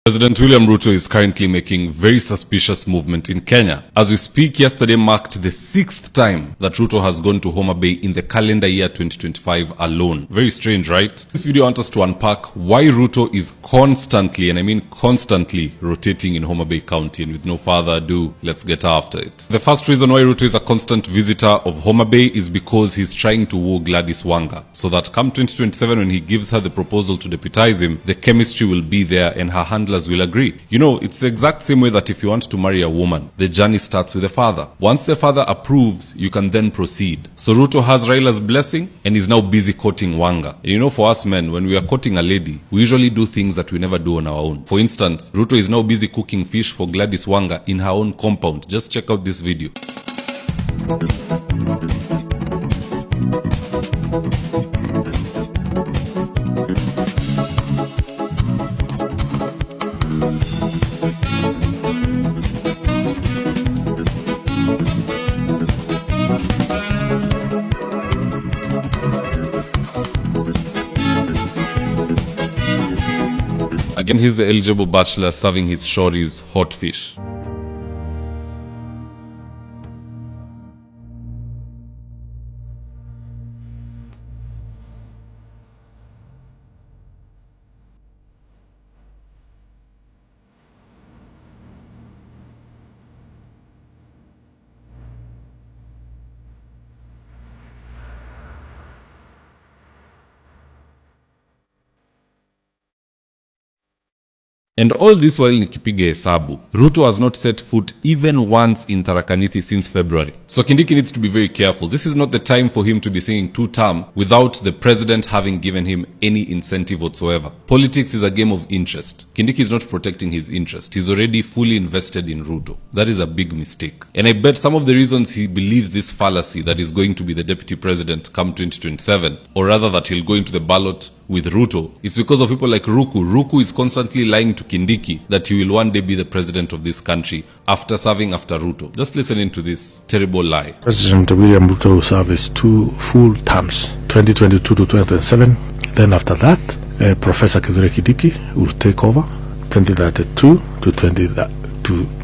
President William Ruto is currently making very suspicious movement in Kenya. As we speak, yesterday marked the 6th time that Ruto has gone to Homa Bay in the calendar year 2025 alone. Very strange, right? This video wants us to unpack why Ruto is constantly, and I mean constantly, rotating in Homa Bay County. And with no further ado, let's get after it. The first reason why Ruto is a constant visitor of Homa Bay is because he's trying to woo Gladys Wanga, so that come 2027 when he gives her the proposal to deputize him, the chemistry will be there and her handlers will agree. You know, it's the exact same way that if you want to marry a woman, the journey starts with the father. Once the father approves, you can then proceed. So Ruto has Raila's blessing and is now busy courting Wanga. And you know, for us men, when we are courting a lady, we usually do things that we never do on our own. For instance, Ruto is now busy cooking fish for Gladys Wanga in her own compound. Just check out this video. Again, he's the eligible bachelor serving his shories hot fish. And all this while nikipiga hesabu, Ruto has not set foot even once in Tharaka Nithi since February. So Kindiki needs to be very careful. This is not the time for him to be singing two-term without the president having given him any incentive whatsoever. Politics is a game of interest. Kindiki is not protecting his interest. He's already fully invested in Ruto. That is a big mistake. And I bet some of the reasons he believes this fallacy that he's going to be the deputy president come 2027, or rather that he'll go into the ballot with Ruto, it's because of people like Ruku. Ruku is constantly lying to Kindiki that he will one day be the president of this country after serving after Ruto. Just listen into this terrible lie. President William Ruto will serve his 2 full terms, 2022 to 2027. Then after that, Professor Kindiki will take over 2032 to 2020.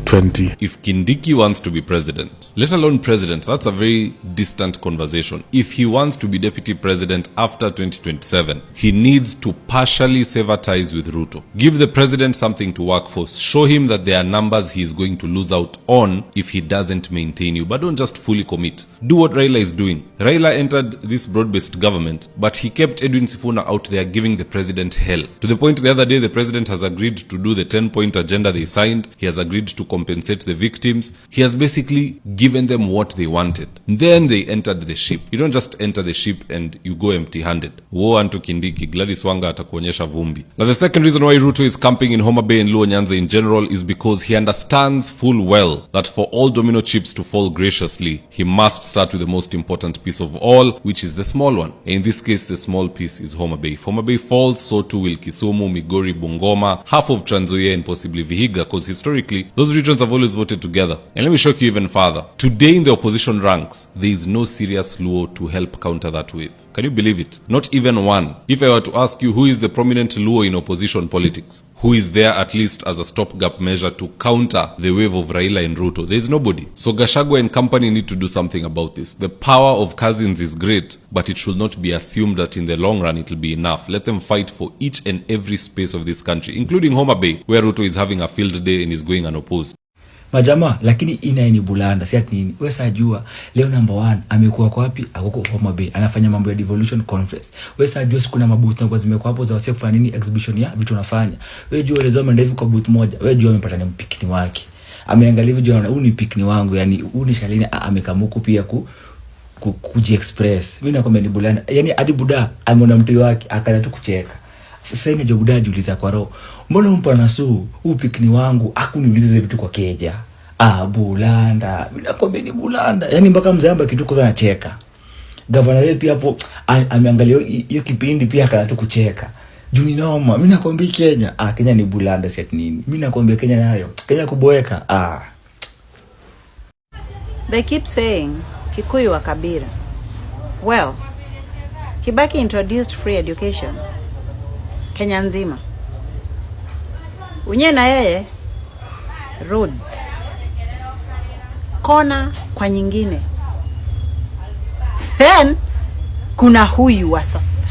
If Kindiki wants to be president, let alone president, that's a very distant conversation. If he wants to be deputy president after 2027, he needs to partially sever ties with Ruto. Give the president something to work for. Show him that there are numbers he is going to lose out on if he doesn't maintain you. But don't just fully commit. Do what Raila is doing. Raila entered this broad-based government, but he kept Edwin Sifuna out there giving the president hell. To the point the other day, the president has agreed to do the 10-point agenda they signed. He has agreed to compensate the victims. He has basically given them what they wanted. Then they entered the ship. You don't just enter the ship and you go empty-handed. Woe unto Kindiki, Gladys Wanga atakuonyesha vumbi. Now the second reason why Ruto is camping in Homa Bay and Luo Nyanza in general is because he understands full well that for all domino chips to fall graciously, he must start with the most important piece of all, which is the small one. In this case, the small piece is Homa Bay. If Homa Bay falls, so too will Kisumu, Migori, Bungoma, half of Trans Nzoia and possibly Vihiga, because historically, those regions have always voted together. And let me shock you even further. Today in the opposition ranks, there is no serious Luo to help counter that wave. Can you believe it? Not even one. If I were to ask you who is the prominent Luo in opposition politics, who is there at least as a stopgap measure to counter the wave of Raila and Ruto, there is nobody. So Gachagua and company need to do something about this. The power of cousins is great, but it should not be assumed that in the long run it will be enough. Let them fight for each and every space of this country, including Homa Bay, where Ruto is having a field day and is going unopposed. Majama, lakini ina bulanda, si ati nini. Wewe sajua, leo number 1, amekuwa kwa wapi? Akoko Homa Bay, anafanya mambo ya devolution conference. Wewe sajua siku na mabooth na kwa zimekuwa hapo za wase kufanya nini exhibition ya vitu nafanya. Wewe jua leo ameenda hivi kwa booth moja. Wewe jua amepata ni mpikini wake. Ameangalia video na huu ni pikini wangu, yani huu ni Shalini amekamuku pia kuji express. Mimi nakwambia ni bulanda. Yani hadi buda ameona mtu wake akaanza tu kucheka. Sasa ina jo buda jiuliza kwa roho. Mbona umpa nasu upikini wangu akuniuliza vitu kwa keja? Bulanda. Mimi nakwambia ni bulanda. Yani mpaka mzamba kituko sana cheka. Gavana wewe pia hapo ameangalia hiyo kipindi pia akaanza tu kucheka. Juu ni noma. Mimi nakwambia Kenya, Kenya ni bulanda si ati nini. Mimi nakwambia Kenya nayo. Kenya kuboeka. They keep saying Kikuyu wa Kabira. Well, Kibaki introduced free education Kenya nzima. Unye na yeye roads kona kwa nyingine. Then kuna huyu wa sasa.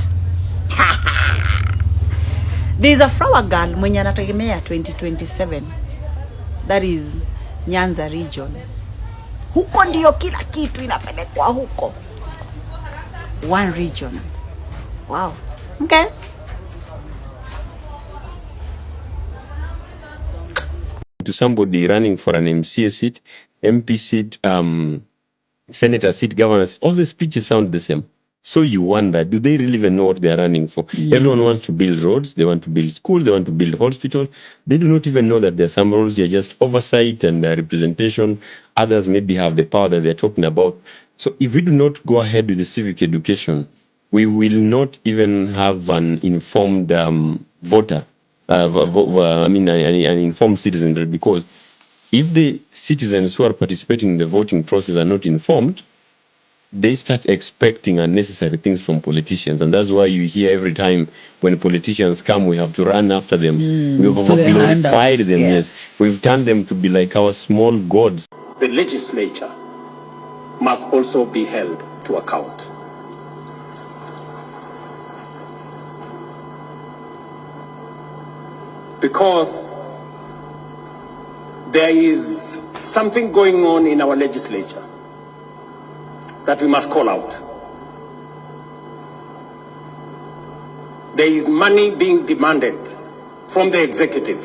There is a flower girl mwenye anategemea 2027. That is Nyanza region. Huko ndio kila kitu inapelekwa huko. One region. Wow. Okay. To somebody running for an MCA seat, MP seat, senator seat, governor seat, all the speeches sound the same. So you wonder, do they really even know what they're running for? Everyone wants to build roads, they want to build schools, they want to build hospitals. They do not even know that there are some roles are just oversight and representation. Others maybe have the power that they're talking about. So if we do not go ahead with the civic education, we will not even have an informed voter. An informed citizen, because if the citizens who are participating in the voting process are not informed, they start expecting unnecessary things from politicians. And that's why you hear every time when politicians come, we have to run after them. We've glorified them, yes. We've turned them to be like our small gods. The legislature must also be held to account. Because there is something going on in our legislature that we must call out. There is money being demanded from the executive,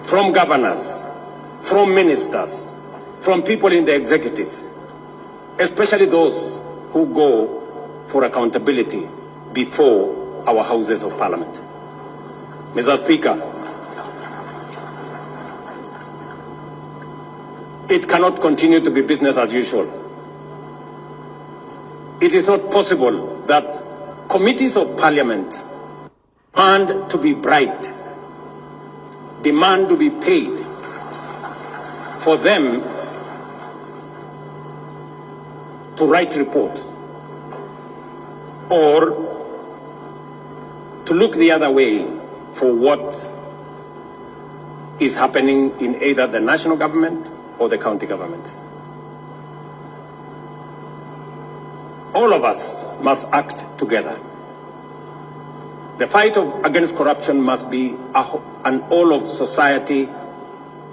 from governors, from ministers, from people in the executive, especially those who go for accountability before our houses of parliament. Mr. Speaker, it cannot continue to be business as usual. It is not possible that committees of parliament demand to be bribed, demand to be paid for them to write reports or to look the other way for what is happening in either the national government or the county governments. All of us must act together. The fight against corruption must be an all of society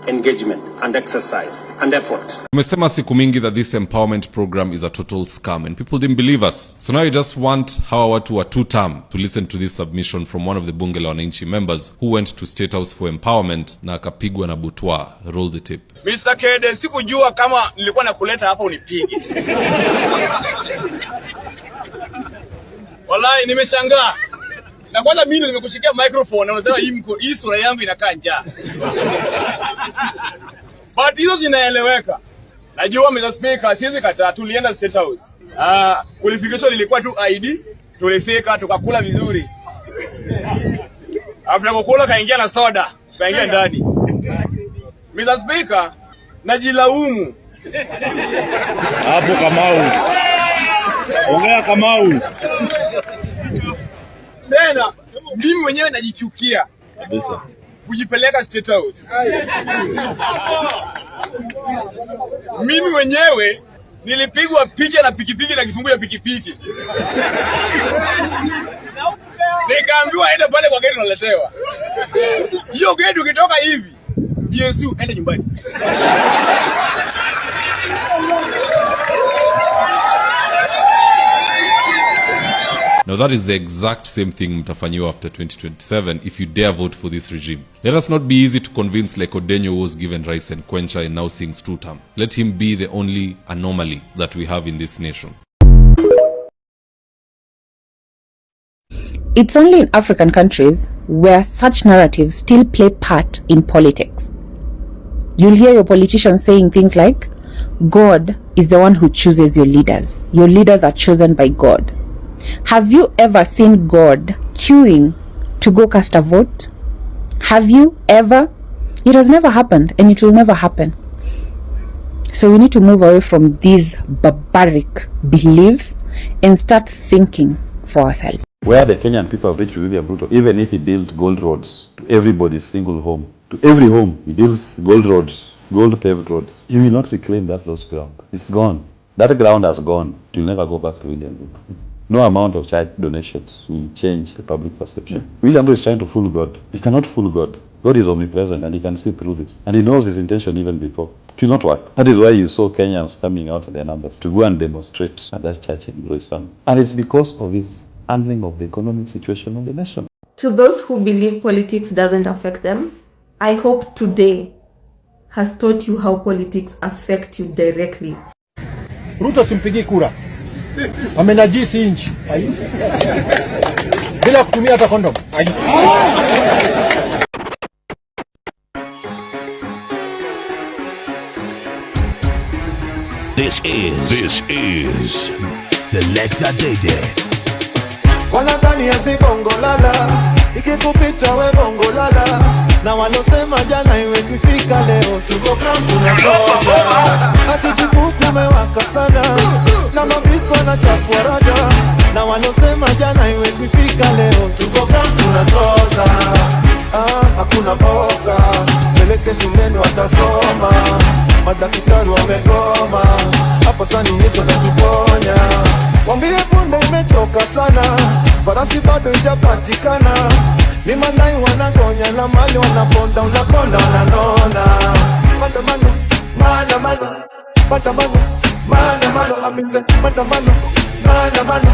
engagement and exercise and effort. Tumesema siku mingi that this empowerment program is a total scam and people didn't believe us. So now you just want hawa watu wa two-term to listen to this submission from one of the Bunge la Wananchi members who went to State House for empowerment na akapigwa na butwa. Roll the tape. Mr. Kede, sikujua kama nilikuwa nakuleta hapa unipige. Wallahi nimeshangaa. Na kwanza mimi nimekushikia microphone na unasema hii sura yangu inakaa njaa. But hizo zinaeleweka. Najua Mr. Speaker, siwezi kataa, tulienda State House. Qualification ilikuwa tu ID, tulifika tukakula vizuri. After kukula kaingia na soda, kaingia ndani. Mr. Speaker, najilaumu. Hapo Kamau. Ongea Kamau. Tena mimi mwenyewe najichukia kabisa kujipeleka State House. Mimi mwenyewe nilipigwa picha na pikipiki na kifungu ya pikipiki. Nikaambiwa aende pale kwa gari naletewa. Hiyo gari ukitoka hivi, Yesu ende nyumbani. Now that is the exact same thing mtafanyiwa after 2027 if you dare vote for this regime. Let us not be easy to convince like Odenyo was given rice and quencher and now sings two-term. Let him be the only anomaly that we have in this nation. It's only in African countries where such narratives still play part in politics. You'll hear your politicians saying things like, God is the one who chooses your leaders. Your leaders are chosen by God. Have you ever seen God queuing to go cast a vote? Have you ever? It has never happened and it will never happen. So we need to move away from these barbaric beliefs and start thinking for ourselves. Where the Kenyan people have reached William Ruto, even if he built gold roads to everybody's single home, to every home, he builds gold roads, gold paved roads. He will not reclaim that lost ground. It's gone. That ground has gone. It will never go back to William Ruto. No amount of child donations will change the public perception. William Ruto is trying to fool God. He cannot fool God. God is omnipresent and he can see through this. And he knows his intention even before. It will not work. That is why you saw Kenyans coming out in their numbers to go and demonstrate at that church in Royston. And it's because of his handling of the economic situation of the nation. To those who believe politics doesn't affect them, I hope today has taught you how politics affect you directly. Ruto simpigi kura. Amenajisi inchi. Bila kutumia hata kondom. This is Selector Dede. Wanadhani ya si bongo lala, ikikupita we bongo lala. Na walosema jana iwezi fika leo, tuko ground tunasoja. Hatujikuku mewaka sana, na mabisto wanachafua raga. Na walosema jana iwezi fika leo, tuko ground tunasoja. Hakuna boka, peleke shuleni watasoma. Madaktari wamegoma, hapa sani Yesu atatuponya. Wambie punde imechoka sana, farasi bado ijapatikana. Ni mandai wanagonya na mali wanaponda, unakonda wananona. Maandamano, maandamano, maandamano, maandamano, amise maandamano, maandamano,